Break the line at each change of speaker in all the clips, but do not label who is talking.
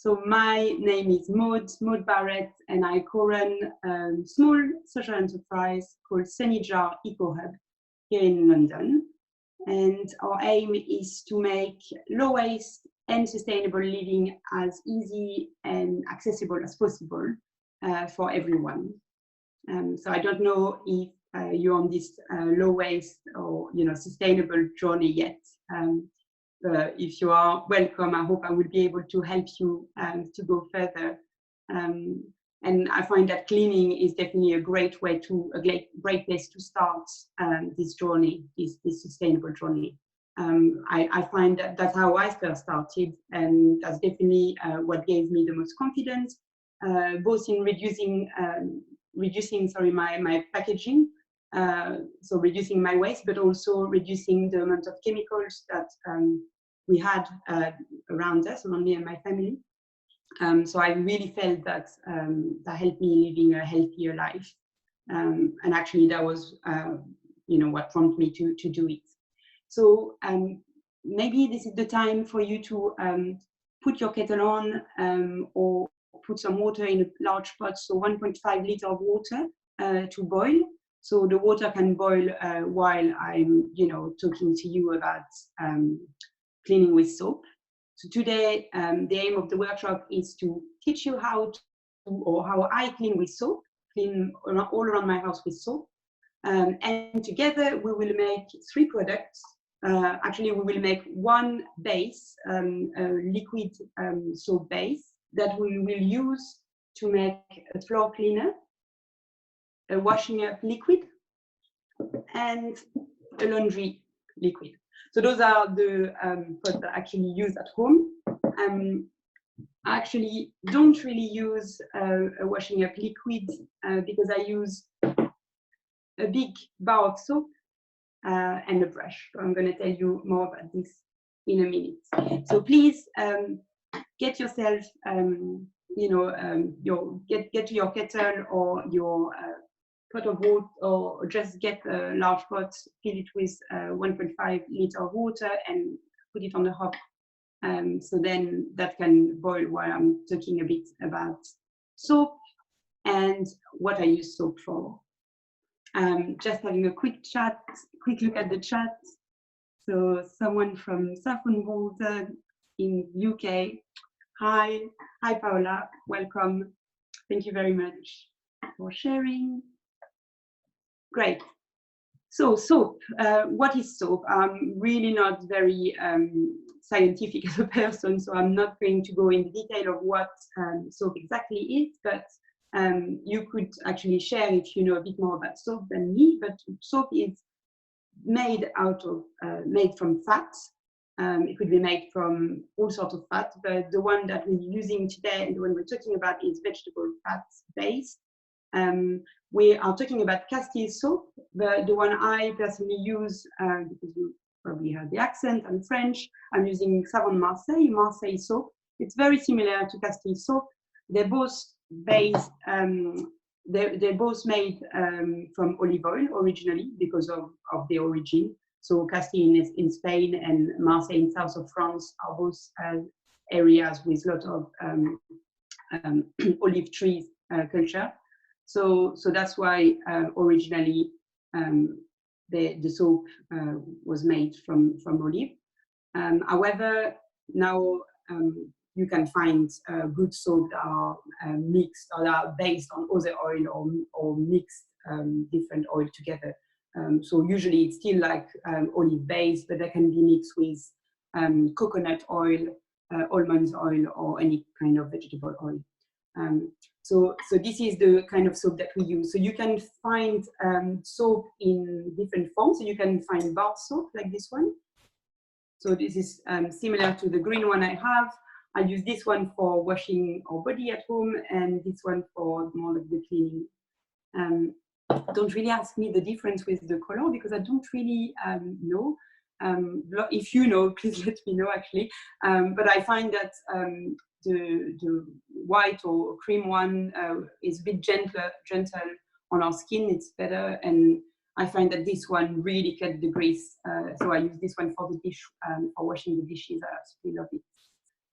So my name is Maud Barrett, and I co-run a small social enterprise called Sunny Jar Eco Hub here in London. And our aim is to make low waste and sustainable living as easy and accessible as possible for everyone. So I don't know if you're on this low waste or sustainable journey yet. If you are, welcome. I hope I will be able to help you to go further. And I find that cleaning is definitely a great place to start this journey, this sustainable journey. I find that that's how I first started, and that's definitely what gave me the most confidence, both in reducing my packaging, so reducing my waste, but also reducing the amount of chemicals that we had around us, around me and my family. So I really felt that that helped me living a healthier life, and actually that was what prompted me to do it. So maybe this is the time for you to put your kettle on, or put some water in a large pot, so 1.5 liters of water to boil. So the water can boil while I'm talking to you about cleaning with soap. So today, the aim of the workshop is to teach you how I clean with soap, clean all around my house with soap. And together we will make 3 products. Actually, we will make one base, a liquid soap base that we will use to make a floor cleaner, a washing up liquid, and a laundry liquid. So those are the products that I actually use at home. I actually don't really use a washing up liquid because I use a big bar of soap and a brush. So I'm going to tell you more about this in a minute. So please get yourself, get to your kettle or your pot of water, or just get a large pot, fill it with 1.5 liters of water and put it on the hob. So then that can boil while I'm talking a bit about soap and what I use soap for. Just having a quick look at the chat. So someone from Saffron Walter in UK. Hi Paola, welcome. Thank you very much for sharing. Great. So soap, what is soap? I'm really not very scientific as a person, so I'm not going to go in detail of what soap exactly is, but you could actually share if you know a bit more about soap than me. But soap is made from fats. It could be made from all sorts of fat, but the one that we're using today and the one we're talking about is vegetable fats based. We are talking about Castille soap, but the one I personally use, because you probably heard the accent, I'm French, I'm using Savon Marseille soap. It's very similar to Castille soap. They're both based, they're both made from olive oil originally because of the origin. So Castille is in Spain and Marseille in south of France are both areas with a lot of olive trees culture. So that's why originally the soap was made from olive. However, now you can find good soap that are mixed or that are based on other oil or mixed different oil together. So usually it's still like olive based, but that can be mixed with coconut oil, almond oil, or any kind of vegetable oil. So this is the kind of soap that we use. So you can find soap in different forms. So you can find bar soap like this one. So this is similar to the green one I have. I use this one for washing our body at home, and this one for more like the cleaning. Don't really ask me the difference with the color because I don't really know. If you know, please let me know actually. But I find that the white or cream one is a bit gentle on our skin. It's better, and I find that this one really cuts the grease. So I use this one for the dish, for washing the dishes. I absolutely love it.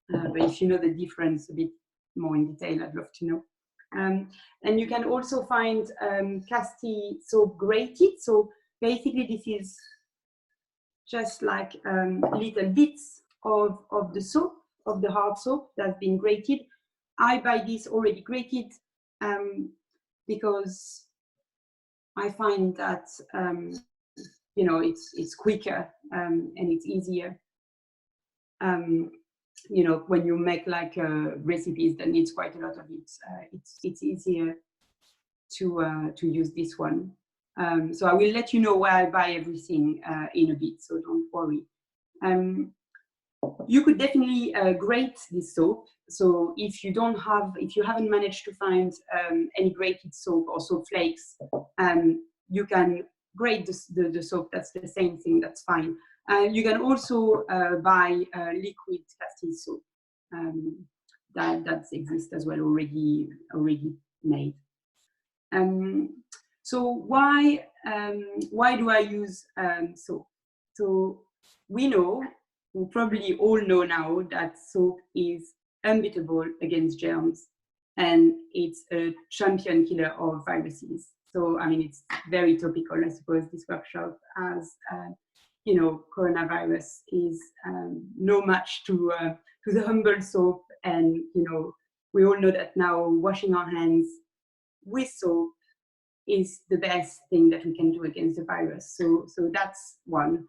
But if you know the difference a bit more in detail, I'd love to know. And you can also find Castille soap grated. So basically this is just like little bits of the soap, of the hard soap that's been grated. I buy this already grated because I find that you know, it's quicker and it's easier. You know, when you make like recipes that needs quite a lot of it, it's easier to use this one. So I will let you know where I buy everything in a bit, so don't worry. You could definitely grate this soap. So if you haven't managed to find any grated soap or soap flakes, you can grate the soap. That's the same thing, that's fine. You can also buy liquid Castille soap that exists as well, already made. So why do I use soap? So we probably all know now that soap is unbeatable against germs, and it's a champion killer of viruses. So I mean, it's very topical, I suppose, this workshop, as you know, coronavirus is no match to the humble soap, and you know, we all know that now washing our hands with soap is the best thing that we can do against the virus. So that's one.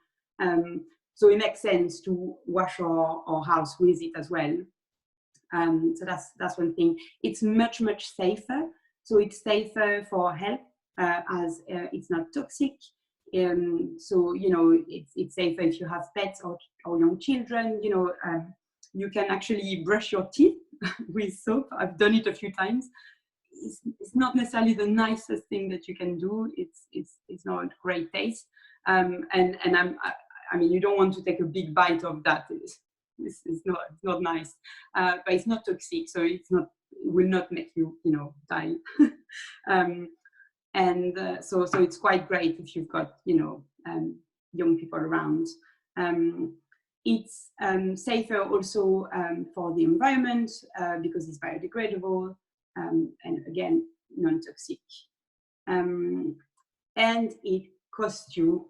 So it makes sense to wash our house with it as well. So that's one thing. It's much safer. So it's safer for health as it's not toxic. So you know, it's safer if you have pets or young children. You know, you can actually brush your teeth with soap. I've done it a few times. It's not necessarily the nicest thing that you can do. It's not a great taste. And I mean, you don't want to take a big bite of that. It's not nice. But it's not toxic, so it will not make you, you know, die. So it's quite great if you've got, you know, young people around. It's safer also for the environment because it's biodegradable. And again, non-toxic. And it costs you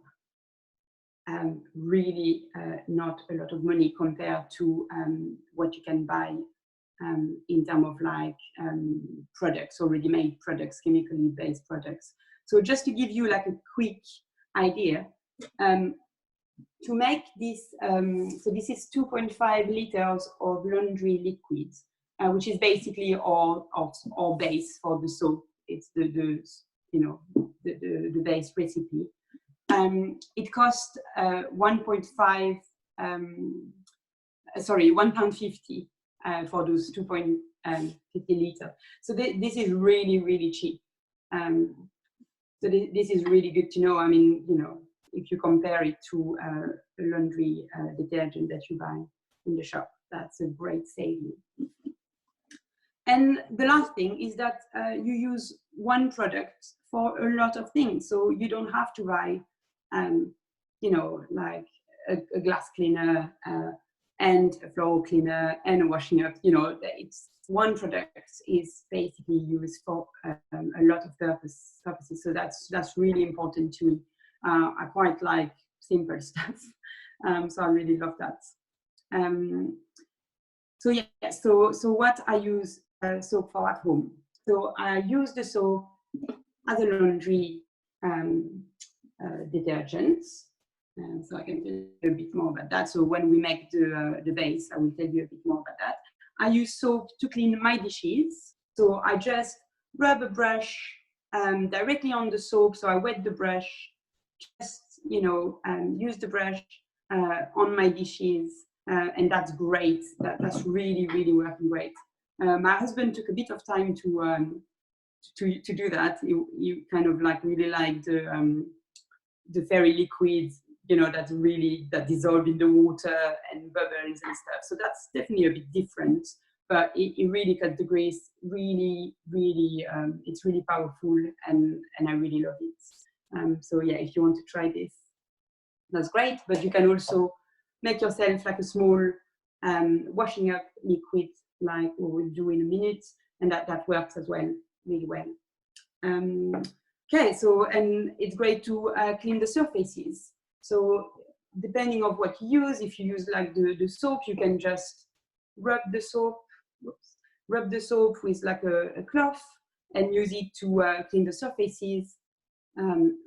really not a lot of money compared to what you can buy in terms of like products, already made products, chemically based products. So just to give you like a quick idea, to make this, so this is 2.5 liters of laundry liquid, which is basically our base for the soap. It's the you know, the base recipe. It cost £1.50 for those 2.50 liters. So this is really cheap. So this is really good to know. I mean, you know, if you compare it to a laundry detergent that you buy in the shop, that's a great saving. And the last thing is that you use one product for a lot of things. So you don't have to buy, you know, like a glass cleaner and a floor cleaner and a washing up. You know, it's one product is basically used for a lot of purposes. So that's really important to me. I quite like simple stuff, so I really love that. So yeah, so what I use soap for at home. So I use the soap as a laundry detergent. So I can tell you a bit more about that. So when we make the base, I will tell you a bit more about that. I use soap to clean my dishes. So I just rub a brush directly on the soap. So I wet the brush, just, you know, use the brush on my dishes. And that's great. That's really working great. My husband took a bit of time to do that. He kind of like really liked the fairy liquids, you know, that dissolve in the water and bubbles and stuff. So that's definitely a bit different, but it really cut the grease. Really, it's really powerful, and I really love it. So yeah, if you want to try this, that's great. But you can also make yourself like a small washing up liquid like we will do in a minute, and that works as well really well. Okay, so and it's great to clean the surfaces. So depending on what you use, if you use like the soap, you can just rub the soap with like a cloth and use it to clean the surfaces.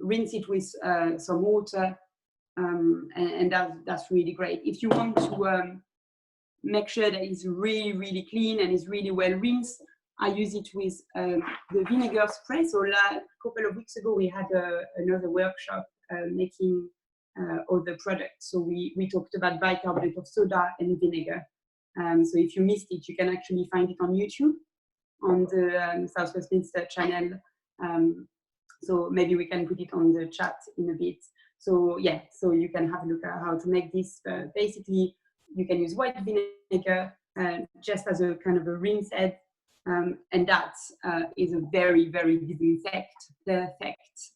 Rinse it with some water, and that's really great. If you want to make sure that it's really, really clean and it's really well rinsed, I use it with the vinegar spray. So a couple of weeks ago, we had another workshop making all the products. So we talked about bicarbonate of soda and vinegar. So if you missed it, you can actually find it on YouTube on the South Westminster channel. So maybe we can put it on the chat in a bit. So yeah, so you can have a look at how to make this. Basically, you can use white vinegar just as a kind of a rinse head. And that is a very, very perfect,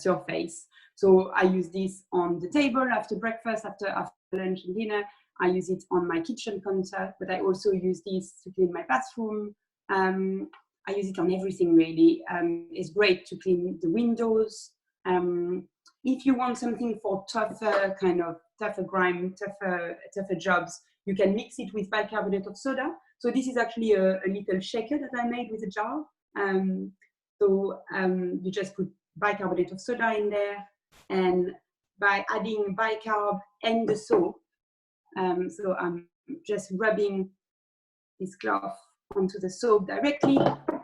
surface. So I use this on the table after breakfast, after lunch and dinner. I use it on my kitchen counter, but I also use this to clean my bathroom. I use it on everything really. It's great to clean the windows. If you want something for tougher grime, tougher jobs, you can mix it with bicarbonate of soda. So this is actually a little shaker that I made with a jar. You just put bicarbonate of soda in there, and by adding bicarb and the soap, so I'm just rubbing this cloth onto the soap directly,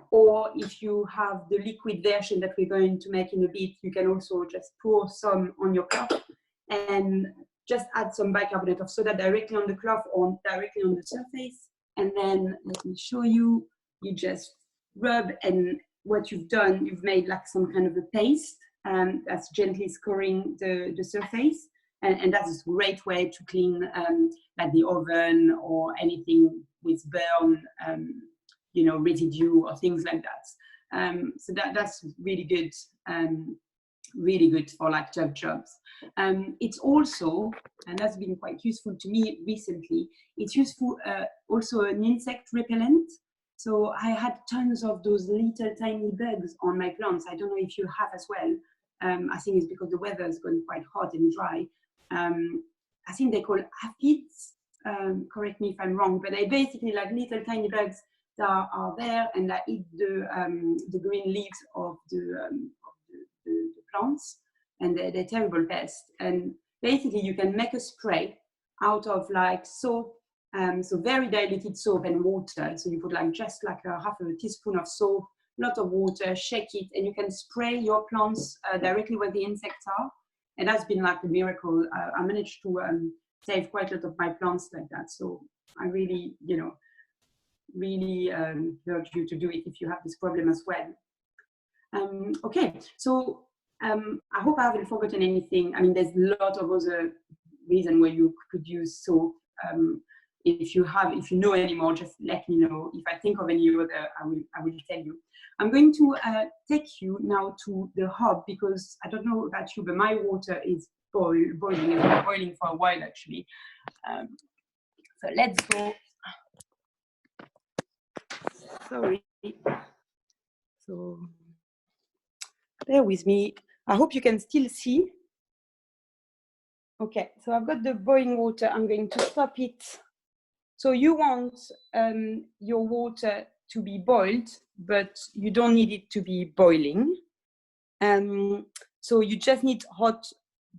or if you have the liquid version that we're going to make in a bit, you can also just pour some on your cloth and just add some bicarbonate of soda directly on the cloth or directly on the surface. And then let me show you, you just rub, and what you've done, you've made like some kind of a paste that's gently scoring the surface. And that's a great way to clean like the oven or anything with burn, residue or things like that. So that's really good for like tough jobs. It's also, and that's been quite useful to me recently, it's useful also an insect repellent. So I had tons of those little tiny bugs on my plants. I don't know if you have as well. I think it's because the weather has gone quite hot and dry. I think they're called aphids. Correct me if I'm wrong, but they're basically like little tiny bugs that are there and that eat the green leaves of the plants, and they're terrible pests. And basically, you can make a spray out of like soap, so very diluted soap and water. So you put like just like half a teaspoon of soap, a lot of water, shake it, and you can spray your plants directly where the insects are. And that's been like a miracle. I managed to save quite a lot of my plants like that. So I really, really urge you to do it if you have this problem as well. Okay, so I hope I haven't forgotten anything. I mean, there's a lot of other reasons where you could use soap. If you know any more, just let me know. If I think of any other, I will tell you. I'm going to take you now to the hob, because I don't know about you, but my water is boiling. It's been boiling for a while actually. So let's go. Sorry. So bear with me. I hope you can still see. Okay, so I've got the boiling water. I'm going to stop it. So you want your water to be boiled, but you don't need it to be boiling. So you just need hot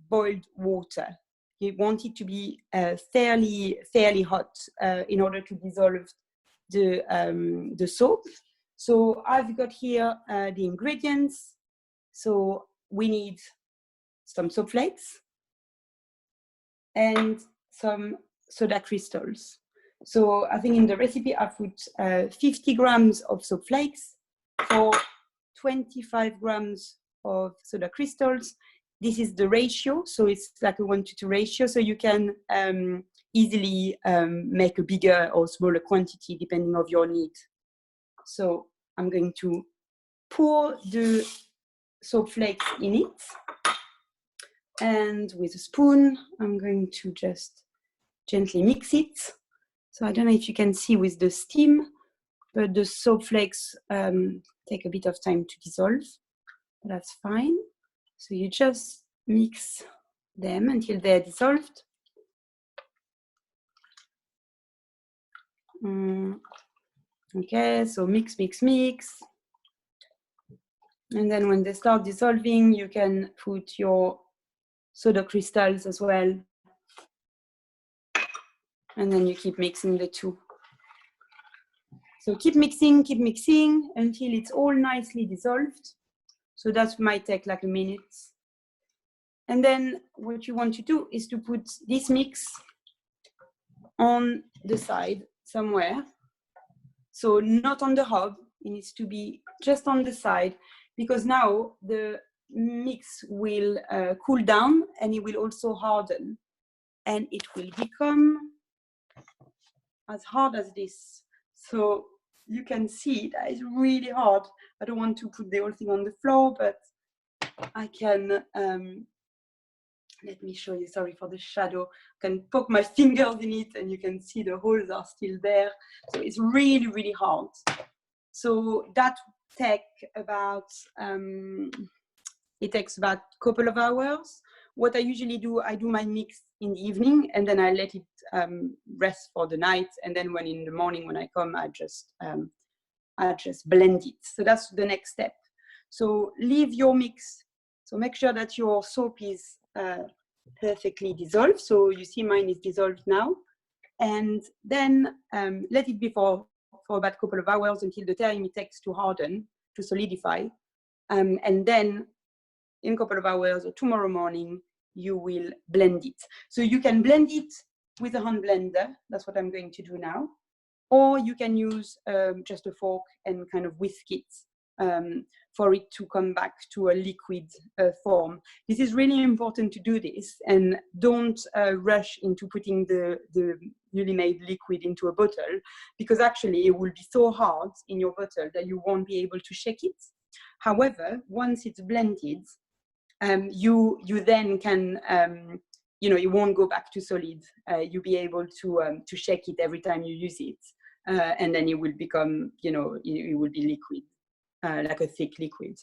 boiled water. You want it to be fairly hot in order to dissolve the soap. So I've got here the ingredients. So we need some soap flakes and some soda crystals. So I think in the recipe I put 50 grams of soap flakes for 25 grams of soda crystals. This is the ratio, so it's like a 1-to-2 ratio. So you can easily make a bigger or smaller quantity depending on your need. So I'm going to pour the soap flakes in it, and with a spoon I'm going to just gently mix it. So I don't know if you can see with the steam, but the soap flakes take a bit of time to dissolve. But that's fine. So you just mix them until they're dissolved. Okay, so mix, mix, mix. And then when they start dissolving, you can put your soda crystals as well. And then you keep mixing the two. So keep mixing until it's all nicely dissolved. So that might take like a minute. And then what you want to do is to put this mix on the side somewhere. So not on the hob, it needs to be just on the side, because now the mix will cool down and it will also harden, and it will become as hard as this. So you can see that it's really hard. I don't want to put the whole thing on the floor, but I can, let me show you, sorry for the shadow. I can poke my fingers in it and you can see the holes are still there. So it's really, really hard. So that takes about, it takes about a couple of hours. What I usually do, I do my mix in the evening and then I let it rest for the night. And then when in the morning, when I come, I just blend it. So that's the next step. So leave your mix. So make sure that your soap is perfectly dissolved. So you see mine is dissolved now. And then let it be for about a couple of hours until the time it takes to harden, to solidify. And then in a couple of hours or tomorrow morning, you will blend it. So you can blend it with a hand blender. That's what I'm going to do now. Or you can use just a fork and kind of whisk it for it to come back to a liquid form. This is really important to do this, and don't rush into putting the newly made liquid into a bottle, because actually it will be so hard in your bottle that you won't be able to shake it. However, once it's blended, you then can, you won't go back to solid. You'll be able to shake it every time you use it, and then it will become, it will be liquid, like a thick liquid.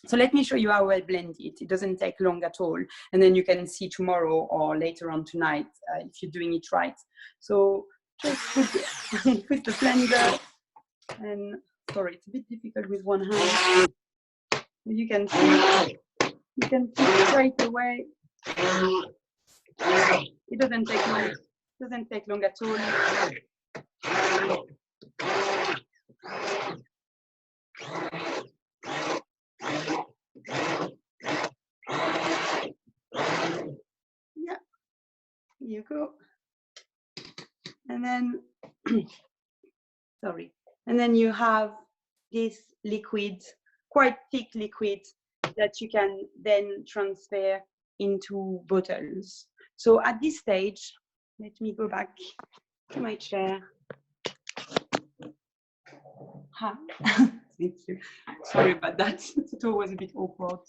So let me show you how I blend it. It doesn't take long at all, and then you can see tomorrow or later on tonight if you're doing it right. So just put the blender, and sorry, it's a bit difficult with one hand. You can see. You can see straight away. It doesn't take long. It doesn't take long at all. Yeah, here you go. And then, sorry. And then you have this liquid, quite thick liquid, that you can then transfer into bottles. So at this stage, let me go back to my chair. Thank you. Sorry about that. It was a bit awkward.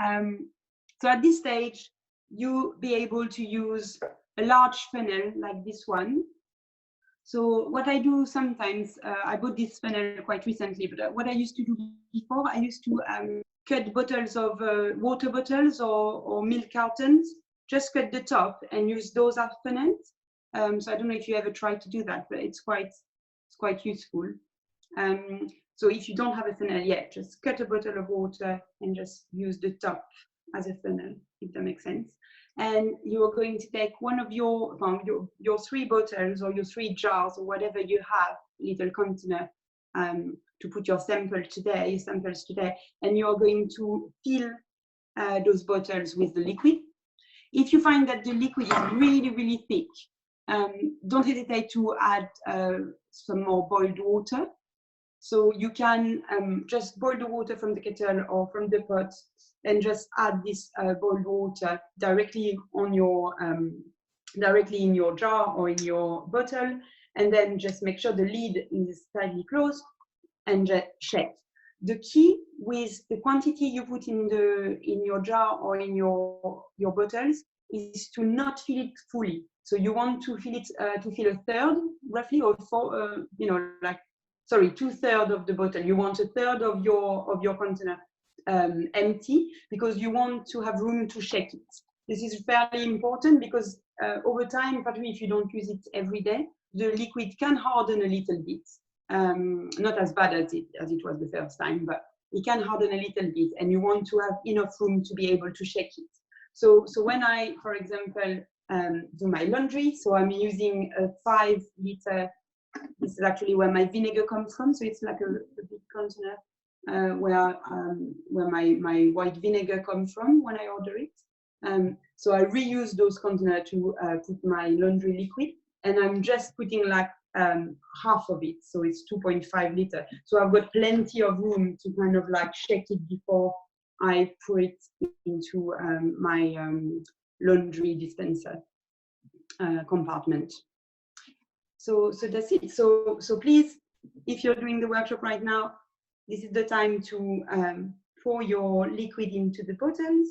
So at this stage, you'll be able to use a large funnel like this one. So what I do sometimes, I bought this funnel quite recently, but what I used to do before, I used to cut bottles of water bottles or milk cartons, just cut the top and use those as funnels. So I don't know if you ever tried to do that, but it's quite useful. So if you don't have a funnel yet, just cut a bottle of water and just use the top as a funnel, if that makes sense. And you're going to take one of your 3 bottles or your 3 jars or whatever you have, little container, to put your samples today, and you're going to fill those bottles with the liquid. If you find that the liquid is really, really thick, don't hesitate to add some more boiled water. So you can just boil the water from the kettle or from the pot and just add this boiled water directly on your directly in your jar or in your bottle, and then just make sure the lid is tightly closed and just shake. The key with the quantity you put in your jar or in your bottles is to not fill it fully. So you want to fill it to fill a third, roughly, or four, you know, like, sorry, 2/3 of the bottle. You want a third of your container empty, because you want to have room to shake it. This is fairly important because over time, particularly if you don't use it every day, the liquid can harden a little bit. Not as bad as it was the first time, but it can harden a little bit, and you want to have enough room to be able to shake it. So when I, for example, do my laundry, so I'm using a 5 liter. This is actually where my vinegar comes from, so it's like a big container where my white vinegar comes from when I order it. So I reuse those containers to put my laundry liquid, and I'm just putting like half of it, so it's 2.5 liter. So I've got plenty of room to kind of like shake it before I put it into my laundry dispenser compartment. So that's it. So please, if you're doing the workshop right now, this is the time to pour your liquid into the bottles,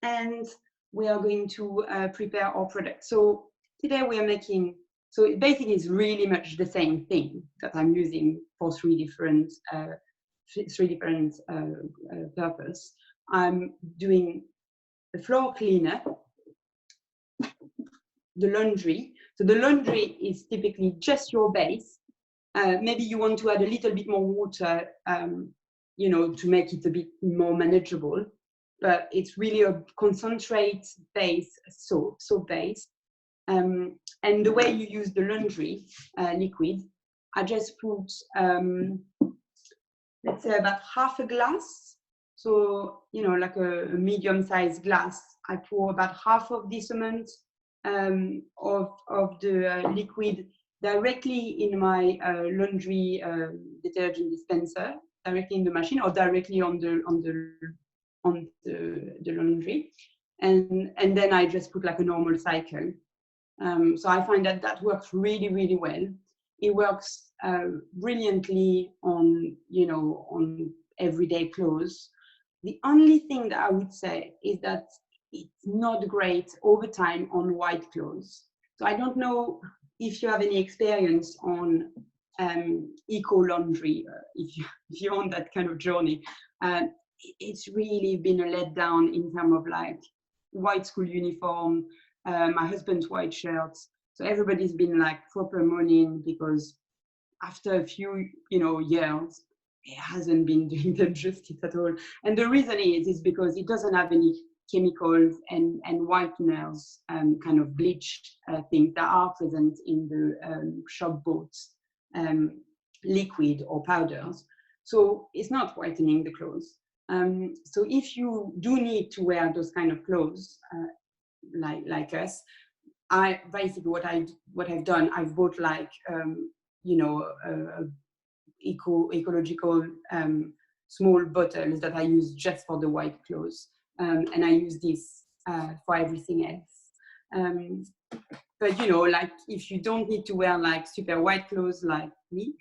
and we are going to prepare our product. So today we are making, so it basically is really much the same thing that I'm using for three different purposes. I'm doing the floor cleaner, the laundry. So the laundry is typically just your base. Maybe you want to add a little bit more water, you know, to make it a bit more manageable. But it's really a concentrate base, soap base. And the way you use the laundry liquid, I just put, let's say about half a glass. So, you know, like a medium-sized glass. I pour about half of this amount of the liquid directly in my laundry detergent dispenser, directly in the machine, or directly on the laundry, and then I just put like a normal cycle. So I find that works really, really well. It works brilliantly on, you know, on everyday clothes. The only thing that I would say is that it's not great over time on white clothes. So I don't know if you have any experience on eco laundry, if you're on that kind of journey. It's really been a letdown in terms of like white school uniform, my husband's white shirts. So everybody's been like proper mourning because after a few, you know, years, it hasn't been doing them justice at all. And the reason is because it doesn't have any chemicals and whiteners, kind of bleach things that are present in the shop bought liquid or powders. So it's not whitening the clothes. So if you do need to wear those kind of clothes, like us, I basically what I've done, I've bought like you know, ecological small bottles that I use just for the white clothes, and I use this for everything else. But you know, like if you don't need to wear like super white clothes like me,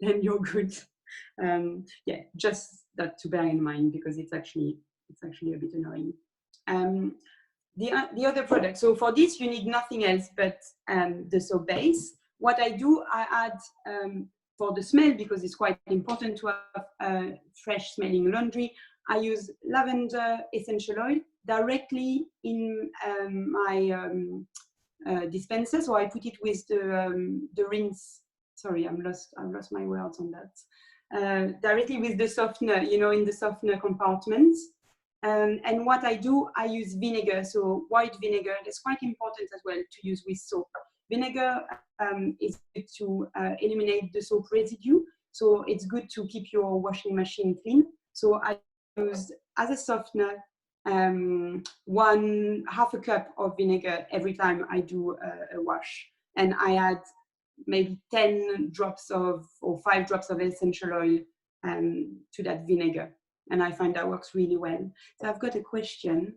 then you're good. Yeah, just that to bear in mind, because it's actually a bit annoying. The other product, so for this you need nothing else but the soap base. What I do, I add for the smell, because it's quite important to have fresh smelling laundry, I use lavender essential oil directly in my dispenser. So I put it with the rinse. Sorry, I've lost my words on that. Directly with the softener, you know, in the softener compartments. And what I do, I use vinegar, so white vinegar. That's quite important as well to use with soap. Vinegar is good to eliminate the soap residue, so it's good to keep your washing machine clean. So I use as a softener half a cup of vinegar every time I do a wash, and I add maybe 10 drops or 5 drops of essential oil to that vinegar. And I find that works really well. So I've got a question.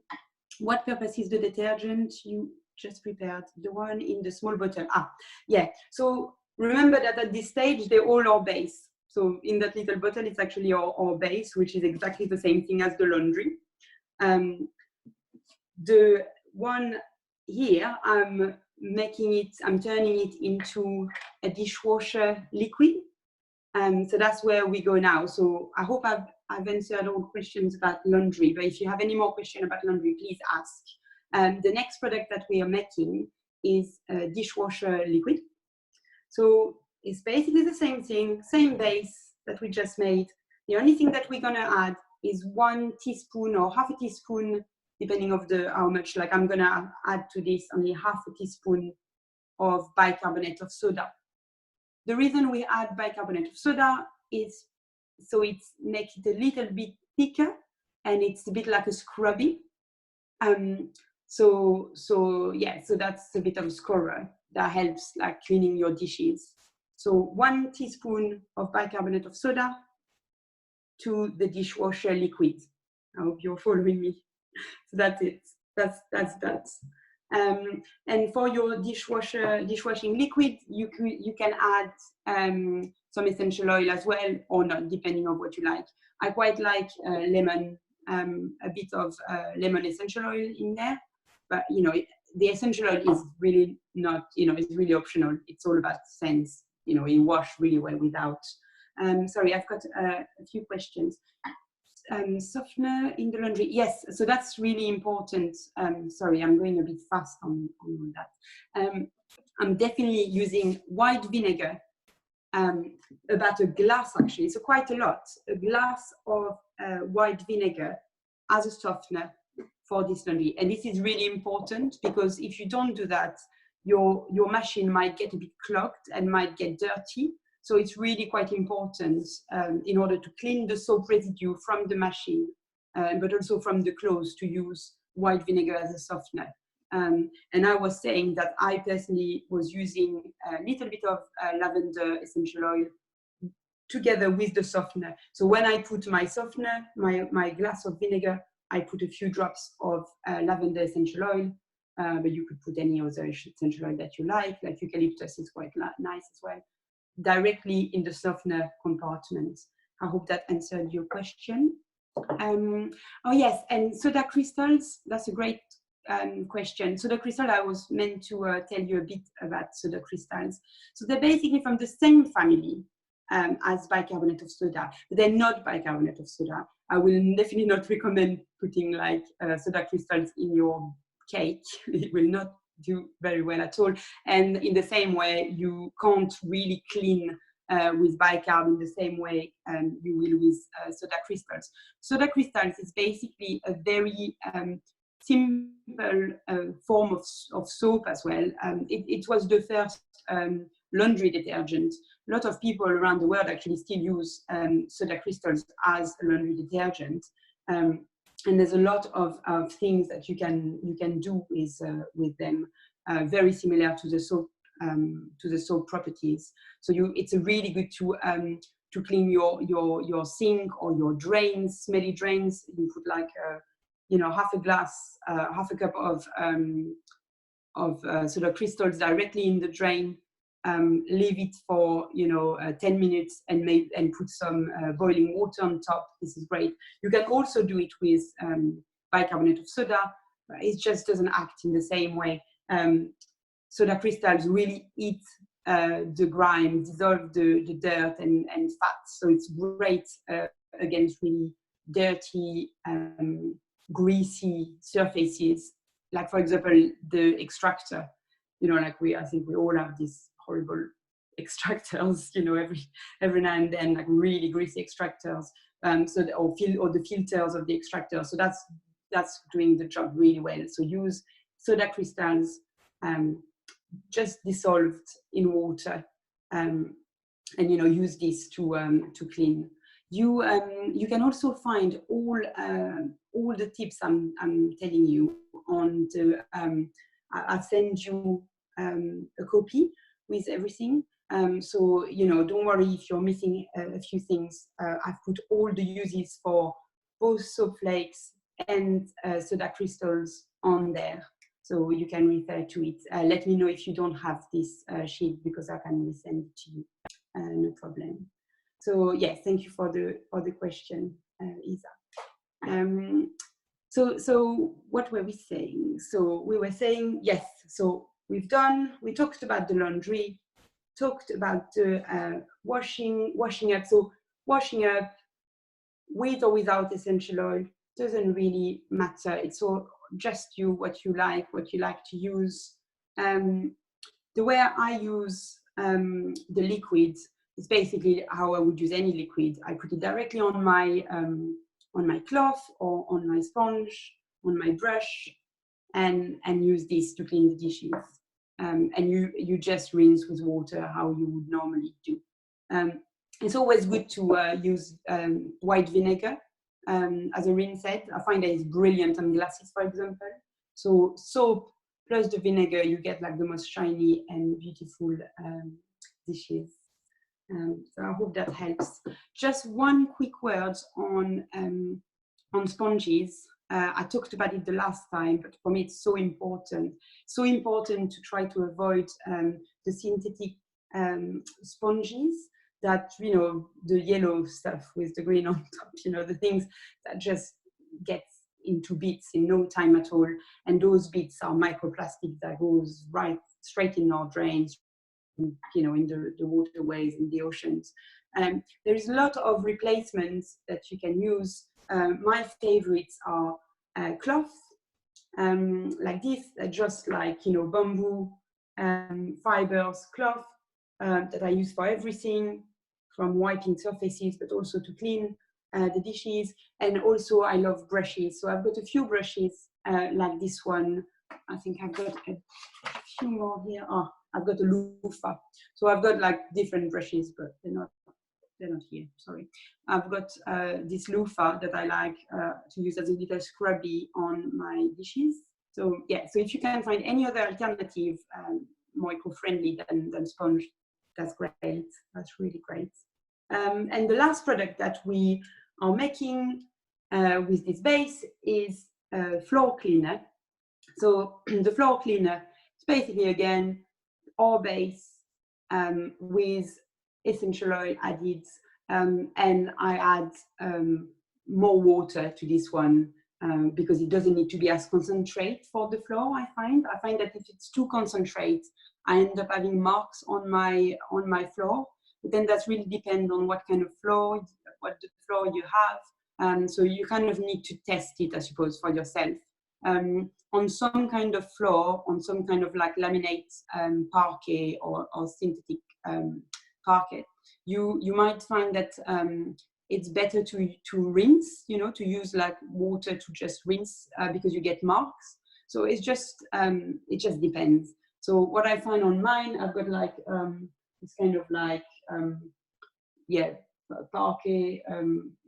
What purpose is the detergent you just prepared? The one in the small bottle. Yeah. So remember that at this stage, they're all our base. So in that little bottle, it's actually our base, which is exactly the same thing as the laundry. The one here I'm turning it into a dishwasher liquid. So that's where we go now. So I hope I've answered all questions about laundry, but if you have any more questions about laundry, please ask. The next product that we are making is a dishwasher liquid. So it's basically the same thing, same base that we just made. The only thing that we're gonna add is 1 teaspoon or half a teaspoon, depending of how much, like I'm gonna add to this only half a teaspoon of bicarbonate of soda. The reason we add bicarbonate of soda is so it makes it a little bit thicker and it's a bit like a scrubby. So that's a bit of a scrubber that helps like cleaning your dishes. So 1 teaspoon of bicarbonate of soda to the dishwasher liquid. I hope you're following me. So that's it. That's that. And for your dishwashing liquid, you can add some essential oil as well, or not, depending on what you like. I quite like lemon, a bit of lemon essential oil in there, but you know, the essential oil is really not, you know, it's really optional. It's all about scents. You know, you wash really well without. Sorry, I've got a few questions. Softener in the laundry, yes, so that's really important. Sorry, I'm going a bit fast on that. I'm definitely using white vinegar, about a glass actually, so quite a lot, a glass of white vinegar as a softener for this laundry. And this is really important because if you don't do that, your machine might get a bit clogged and might get dirty. So it's really quite important in order to clean the soap residue from the machine, but also from the clothes, to use white vinegar as a softener. And I was saying that I personally was using a little bit of lavender essential oil together with the softener. So when I put my softener, my glass of vinegar, I put a few drops of lavender essential oil, but you could put any other essential oil that you like eucalyptus is quite nice as well, directly in the softener compartment. I hope that answered your question. Oh yes, and soda crystals, that's a great question. Soda crystal, I was meant to tell you a bit about soda crystals. So they're basically from the same family as bicarbonate of soda, but they're not bicarbonate of soda. I will definitely not recommend putting like soda crystals in your cake. It will not do very well at all. And in the same way, you can't really clean with bicarb in the same way you will with soda crystals. Soda crystals is basically a very simple form of soap as well. It was the first laundry detergent. A lot of people around the world actually still use soda crystals as a laundry detergent. And there's a lot of things that you can do with them, very similar to the soap properties. So it's a really good to clean your sink or your drains, smelly drains. You put like half a cup of soda crystals directly in the drain. Leave it for 10 minutes and put some boiling water on top. This is great. You can also do it with bicarbonate of soda, but it just doesn't act in the same way. Soda crystals really eat the grime, dissolve the dirt and fat. So it's great against really dirty, greasy surfaces. Like for example, the extractor. I think we all have these horrible extractors, every now and then, like really greasy extractors. Or the filters of the extractor. So that's doing the job really well. So use soda crystals, just dissolved in water, and use this to clean. You can also find all the tips I'm telling you on the. I'll send you a copy with everything. So don't worry if you're missing a few things. I've put all the uses for both soap flakes and soda crystals on there, so you can refer to it. Let me know if you don't have this sheet, because I can resend it to you. No problem. So yes, thank you for the question, Isa. So what were we saying? So we were saying, yes, so we talked about the laundry, talked about the washing up. So washing up with or without essential oil doesn't really matter. It's all just what you like to use. The way I use the liquid is basically how I would use any liquid. I put it directly on my cloth or on my sponge, on my brush, and use this to clean the dishes. And you just rinse with water how you would normally do. It's always good to use white vinegar as a rinse set. I find that it's brilliant on glasses, for example. So soap plus the vinegar, you get like the most shiny and beautiful dishes. So I hope that helps. Just one quick word on sponges. I talked about it the last time, but for me it's so important. So important to try to avoid the synthetic sponges that, you know, the yellow stuff with the green on top, you know, the things that just get into bits in no time at all. And those bits are microplastic that goes right straight in our drains, you know, in the waterways, in the oceans. There is a lot of replacements that you can use. My favorites are cloth, like this, just like, you know, bamboo fibers cloth that I use for everything, from wiping surfaces, but also to clean the dishes. And also I love brushes. So I've got a few brushes like this one. I think I've got a few more here. Oh, I've got a loofah. So I've got like different brushes, but they're not here, sorry. I've got this loofah that I like to use as a little scrubby on my dishes. So yeah, so if you can find any other alternative more eco-friendly than sponge, that's great. That's really great. And the last product that we are making with this base is floor cleaner. So the floor cleaner is basically, again, our base with essential oil added, and I add more water to this one because it doesn't need to be as concentrate for the floor. I find that if it's too concentrate, I end up having marks on my floor. But then that's really depend on what kind of floor, what the floor you have. So you kind of need to test it, I suppose, for yourself. On some kind of floor, on some kind of like laminate parquet or synthetic parquet, you might find that it's better to rinse, you know, to use like water to just rinse because you get marks. So it just depends. So what I find on mine, I've got like it's kind of like yeah, parquet,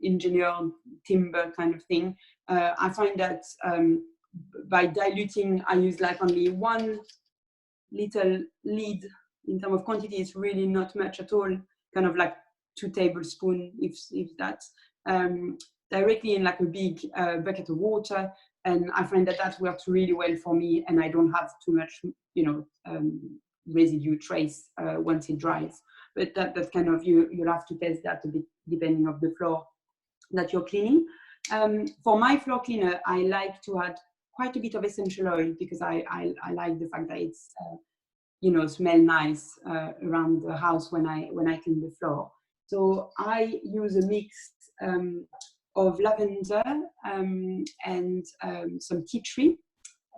engineered timber kind of thing. I find that by diluting, I use like only one little lid. In terms of quantity, it's really not much at all, kind of like 2 tablespoons, if that, directly in like a big bucket of water. And I find that works really well for me, and I don't have too much, you know, residue trace once it dries. But that's kind of, you'll have to test that a bit depending on the floor that you're cleaning. For my floor cleaner, I like to add quite a bit of essential oil because I like the fact that it's you know, smell nice around the house when I clean the floor. So I use a mix of lavender and some tea tree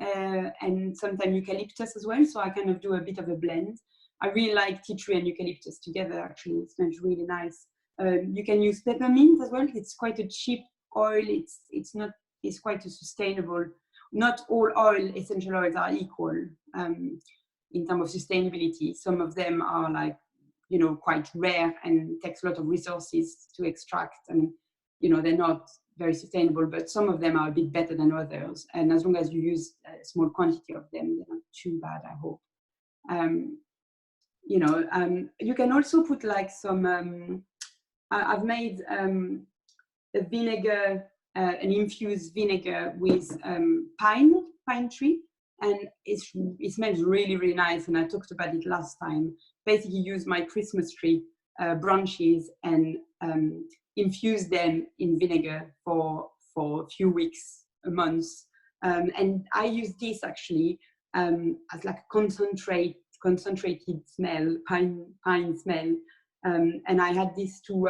and sometimes eucalyptus as well. So I kind of do a bit of a blend. I really like tea tree and eucalyptus together, actually. It smells really nice. You can use peppermint as well. It's quite a cheap oil. It's quite a sustainable. Not all essential oils are equal in terms of sustainability. Some of them are like, you know, quite rare and takes a lot of resources to extract, and, you know, they're not very sustainable, but some of them are a bit better than others. And as long as you use a small quantity of them, they're not too bad, I hope. You know, you can also put like some, I've made a vinegar, an infused vinegar with pine tree, and it smells really, really nice. And I talked about it last time. Basically use my Christmas tree branches and infuse them in vinegar for a few weeks a month. And I use this actually as like concentrated smell, pine smell. And I had this to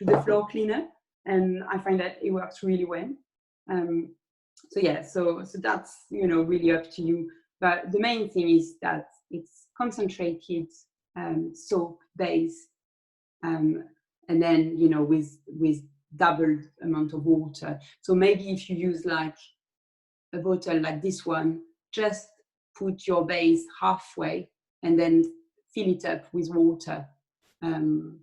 the floor cleaner, and I find that it works really well. So yeah, so that's, you know, really up to you. But the main thing is that it's concentrated soap base, and then, you know, with doubled amount of water. So maybe if you use like a bottle like this one, just put your base halfway and then fill it up with water, and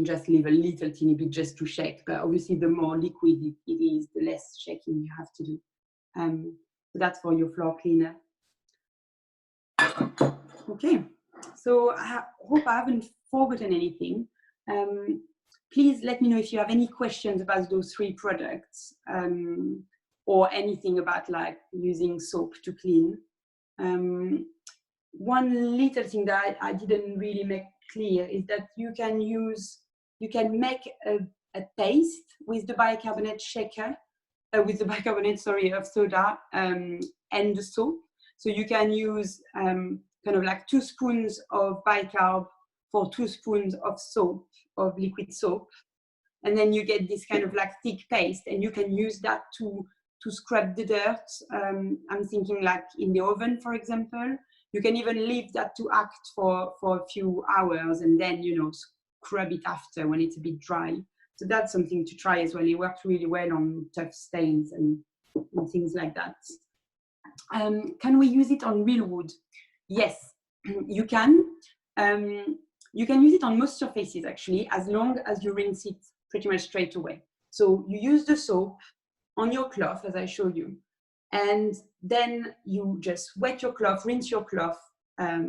just leave a little teeny bit just to shake. But obviously the more liquid it is, the less shaking you have to do. So that's for your floor cleaner. Okay, so I hope I haven't forgotten anything. Please let me know if you have any questions about those 3 products, or anything about like using soap to clean. One little thing that I didn't really make clear is that you can make a paste with the bicarbonate shaker, with the bicarbonate, sorry, of soda, and the soap. So you can use kind of like 2 spoons of bicarb for 2 spoons of soap, of liquid soap. And then you get this kind of like thick paste, and you can use that to scrub the dirt. I'm thinking like in the oven, for example. You can even leave that to act for a few hours, and then, you know, scrub it after when it's a bit dry. So that's something to try as well. It works really well on tough stains and things like that. Can we use it on real wood? Yes, you can. You can use it on most surfaces actually, as long as you rinse it pretty much straight away. So you use the soap on your cloth, as I showed you, and then you just wet your cloth, rinse your cloth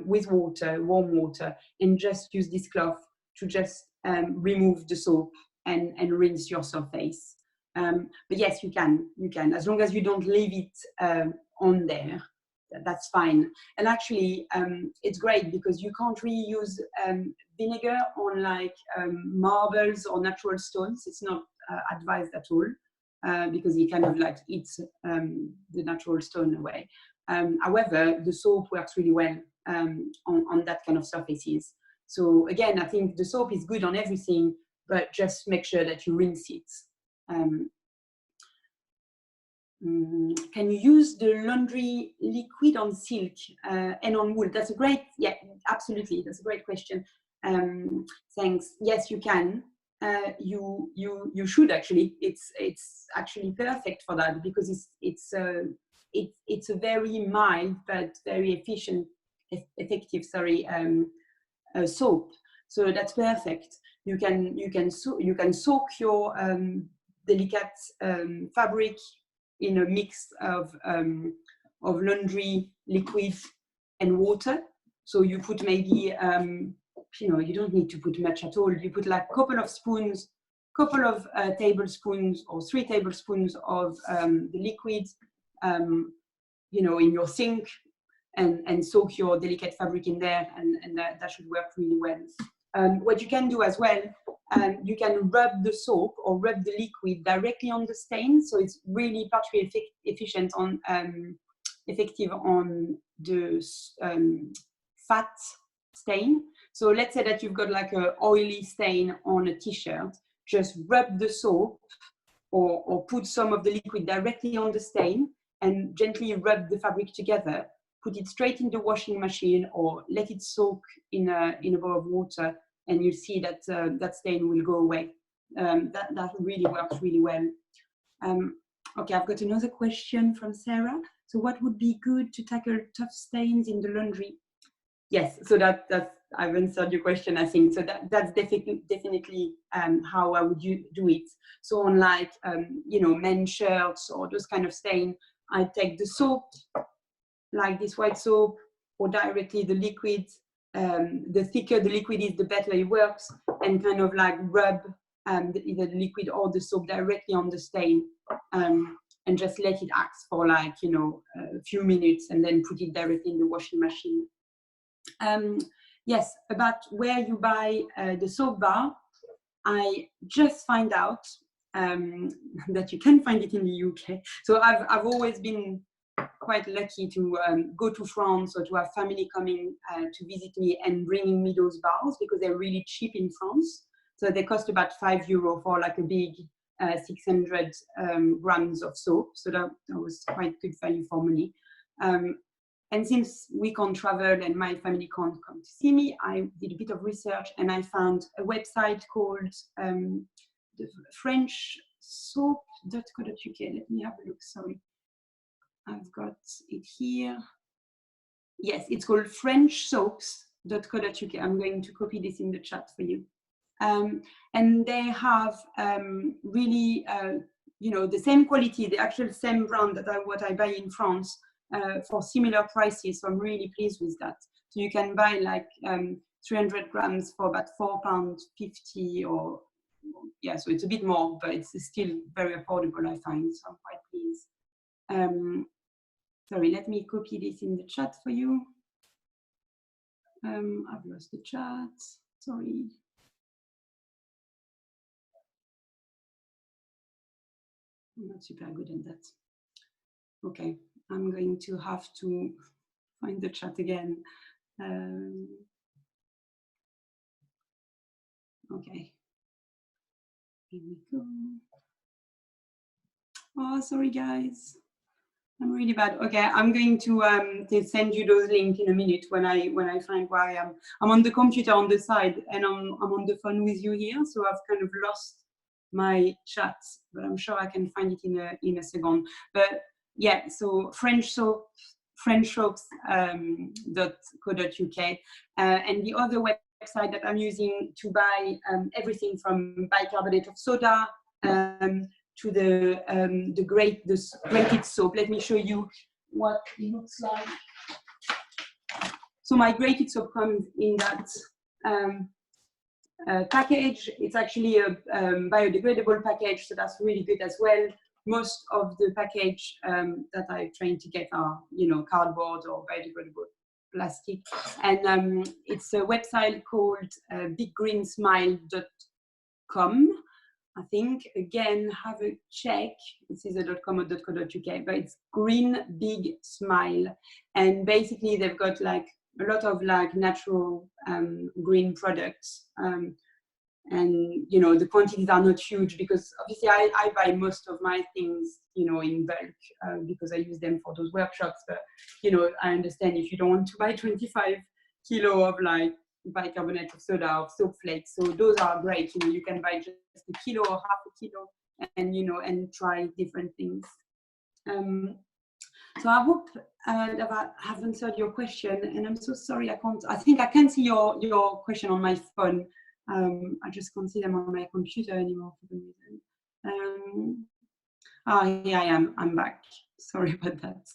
with water, warm water, and just use this cloth to just remove the soap and rinse your surface. But yes, you can, as long as you don't leave it on there, that's fine. And actually, it's great because you can't really use vinegar on like marbles or natural stones. It's not advised at all, because it kind of like eats the natural stone away. However, the soap works really well on that kind of surfaces. So again, I think the soap is good on everything, but just make sure that you rinse it. Can you use the laundry liquid on silk and on wool? That's a great, yeah, absolutely. That's a great question. Thanks. Yes, you can. You should actually. It's actually perfect for that because it's a very mild but very effective. Sorry, soap. So that's perfect. You can soak your delicate fabric in a mix of laundry liquid and water. So you put maybe, you know, you don't need to put much at all. You put like a couple of spoons, couple of tablespoons or 3 tablespoons of the liquid, you know, in your sink, and soak your delicate fabric in there, and that should work really well. What you can do as well, you can rub the soap or rub the liquid directly on the stain, so it's really particularly effective on the fat stain. So let's say that you've got like an oily stain on a t-shirt, just rub the soap or put some of the liquid directly on the stain and gently rub the fabric together, put it straight in the washing machine or let it soak in a bowl of water, and you'll see that that stain will go away. That really works really well. Okay, I've got another question from Sarah. So what would be good to tackle tough stains in the laundry? Yes, so that's I've answered your question, I think. So that's definitely how I would do it. So on like, you know, men's shirts or those kind of stain, I take the soap, like this white soap, or directly the liquid. The thicker the liquid is, the better it works, and kind of like rub either the liquid or the soap directly on the stain, and just let it act for like, you know, a few minutes, and then put it directly in the washing machine. Yes, about where you buy the soap bar, I just find out that you can find it in the UK. So I've always been quite lucky to go to France or to have family coming to visit me and bringing me those bars because they're really cheap in France. So they cost about €5 for like a big 600 grams of soap. So that was quite good value for money. And since we can't travel and my family can't come to see me, I did a bit of research and I found a website called the French soap.co.uk. Let me have a look, sorry. I've got it here. Yes, it's called frenchsoaps.co.uk. I'm going to copy this in the chat for you. And they have really, the same quality, the actual same brand that what I buy in France for similar prices. So I'm really pleased with that. So you can buy like 300 grams for about £4.50 or, yeah, so it's a bit more, but it's still very affordable, I find. So I'm quite pleased. Sorry, let me copy this in the chat for you. I've lost the chat, sorry. I'm not super good at that. Okay, I'm going to have to find the chat again. Okay, here we go. Oh, sorry guys, I'm really bad. Okay, I'm going to send you those links in a minute when I find where I am. I'm on the computer on the side and I'm on the phone with you here, so I've kind of lost my chat, but I'm sure I can find it in a second. But yeah, so frenchsoaps.co.uk, and the other website that I'm using to buy everything from bicarbonate of soda to the grated soap. Let me show you what it looks like. So my grated soap comes in that package. It's actually a biodegradable package, so that's really good as well. Most of the package that I trying to get are, cardboard or biodegradable plastic. And it's a website called biggreensmile.com. I think, again, have a check. It's either .com or .co.uk, but it's Green Big Smile. And basically they've got like a lot of like natural green products. And, the quantities are not huge because obviously I buy most of my things, in bulk because I use them for those workshops. But, I understand if you don't want to buy 25 kilo of like bicarbonate of soda or soap flakes. So those are great. You can buy just a kilo or half a kilo and, and try different things. So I hope that I have answered your question, and I'm so sorry I think I can't see your question on my phone. I just can't see them on my computer anymore for some reason. Here I am, I'm back. Sorry about that.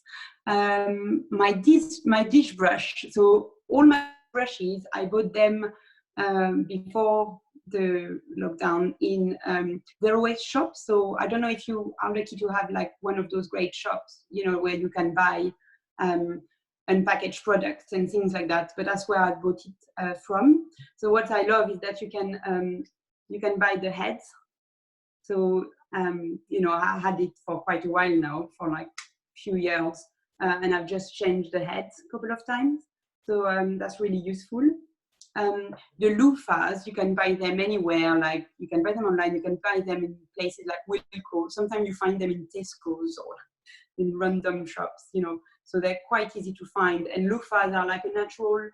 My dish brush, so all my brushes, I bought them before the lockdown in zero waste shops. So I don't know if you are lucky to have like one of those great shops, where you can buy unpackaged products and things like that. But that's where I bought it from. So what I love is that you can buy the heads. So I had it for quite a while now, for like a few years, and I've just changed the heads a couple of times. So that's really useful. The loofahs, you can buy them anywhere. Like you can buy them online. You can buy them in places like Wilko. Sometimes you find them in Tesco's or in random shops. So they're quite easy to find. And loofahs are like a natural.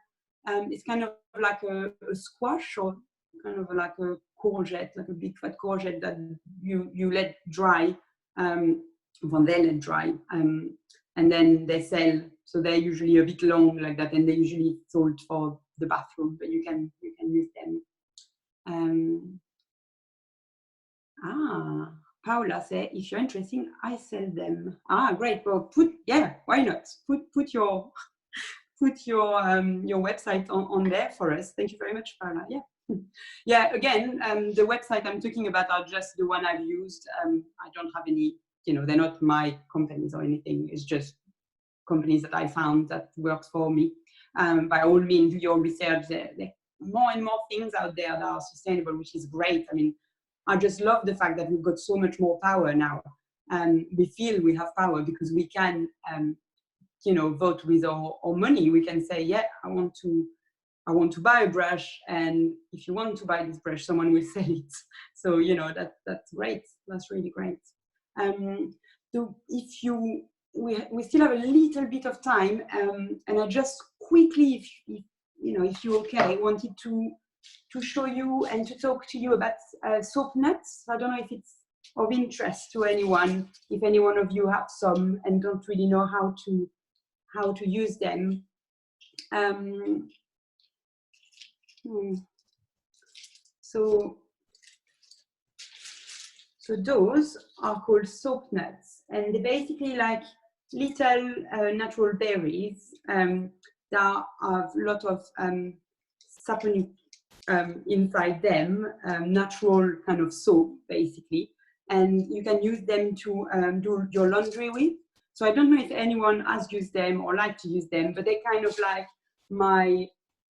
It's kind of like a squash or kind of like a courgette, like a big fat courgette that you let dry. Well, they let dry, and then they sell. So they're usually a bit long like that, and they're usually sold for the bathroom, but you can use them. Paula said, if you're interested, I sell them. Great. Well, why not? Put your website on there for us. Thank you very much, Paula. Yeah. Yeah, again, the website I'm talking about are just the one I've used. I don't have any, they're not my companies or anything. It's just companies that I found that works for me. By all means, do your research. There are more and more things out there that are sustainable, which is great. I mean, I just love the fact that we've got so much more power now. We feel we have power because we can, you know, vote with our money. We can say, yeah, I want to buy a brush, and if you want to buy this brush, someone will sell it. So, you know, that's great. That's really great. So if we still have a little bit of time, and I just quickly, if you know, if you're okay, I wanted to show you and to talk to you about soap nuts. I don't know if it's of interest to anyone, if any one of you have some and don't really know how to use them. So those are called soap nuts, and they're basically like little natural berries that have a lot of saponic inside them, natural kind of soap basically, and you can use them to do your laundry with. So I don't know if anyone has used them or like to use them, but they're kind of like my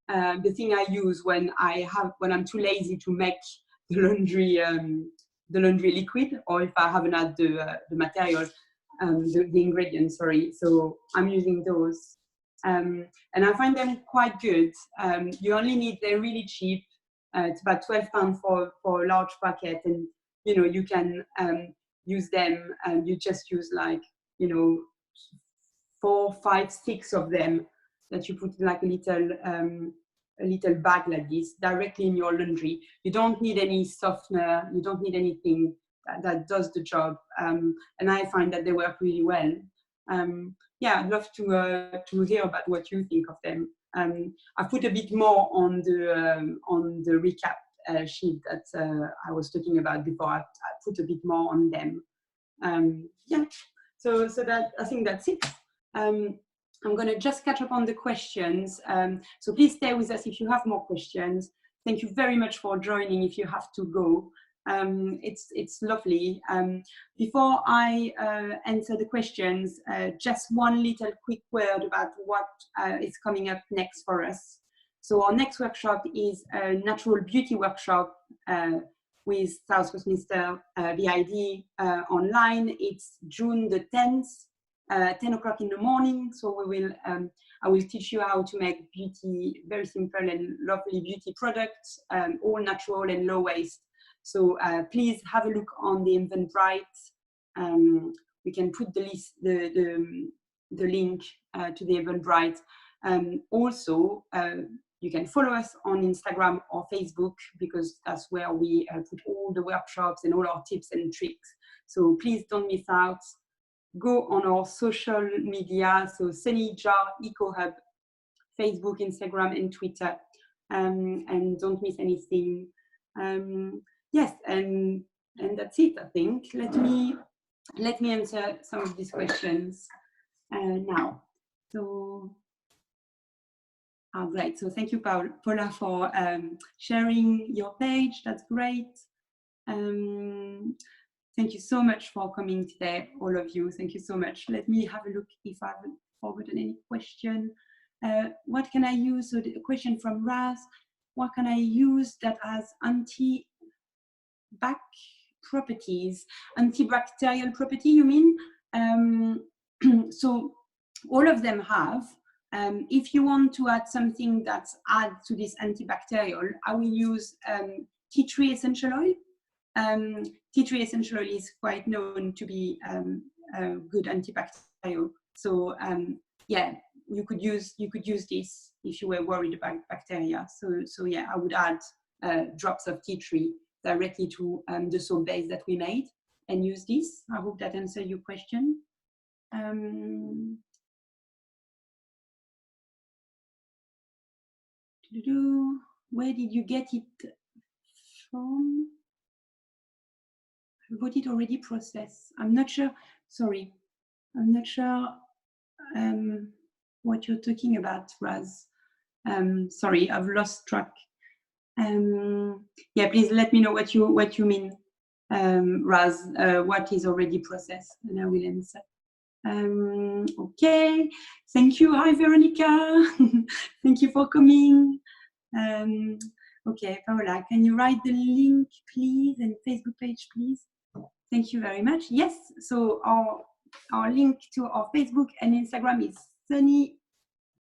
the thing I use when I'm too lazy to make the laundry liquid, or if I haven't had the material, the ingredients, sorry. So I'm using those. And I find them quite good. You only need, they're really cheap. It's about £12 for a large packet, and you know, you can use them, and you just use like, you know, 4, 5, 6 of them that you put in like a little bag like this directly in your laundry. You don't need any softener, you don't need anything that does the job, and I find that they work really well. Yeah, I'd love to hear about what you think of them. I put a bit more on the recap sheet that I was talking about before. I put a bit more on them. Yeah, so that, I think that's it. I'm going to just catch up on the questions. So please stay with us if you have more questions. Thank you very much for joining if you have to go. It's lovely. Before I answer the questions, just one little quick word about what is coming up next for us. So our next workshop is a natural beauty workshop with South Westminster VID online. It's June the 10th. 10 o'clock in the morning. So I will teach you how to make beauty, very simple and lovely beauty products, all natural and low waste. So please have a look on the Eventbrite. We can put the link to the Eventbrite. Also, you can follow us on Instagram or Facebook, because that's where we put all the workshops and all our tips and tricks. So please don't miss out. Go on our social media, so Sunny Jar Eco Hub, Facebook, Instagram, and Twitter, and don't miss anything. Yes, and that's it. I think. Let me answer some of these questions now. So, great. So thank you, Paula, for sharing your page. That's great. Thank you so much for coming today, all of you. Thank you so much. Let me have a look if I haven't forgotten any question. What can I use? So the question from Raz, what can I use that has antibacterial property, you mean? So all of them have. If you want to add something that's add to this antibacterial, I will use tea tree essential oil. Tea tree essential oil is quite known to be a good antibacterial. So yeah, you could use this if you were worried about bacteria. So yeah, I would add drops of tea tree directly to the soap base that we made and use this. I hope that answers your question. Where did you get it from? I got it already processed. I'm not sure. Sorry, I'm not sure what you're talking about, Raz. Sorry, I've lost track. Yeah, please let me know what you mean, Raz. What is already processed, and I will answer. Okay, thank you. Hi, Veronica. Thank you for coming. Okay, Paola, can you write the link, please, and Facebook page, please? Thank you very much. Yes, so our link to our Facebook and Instagram is Sunny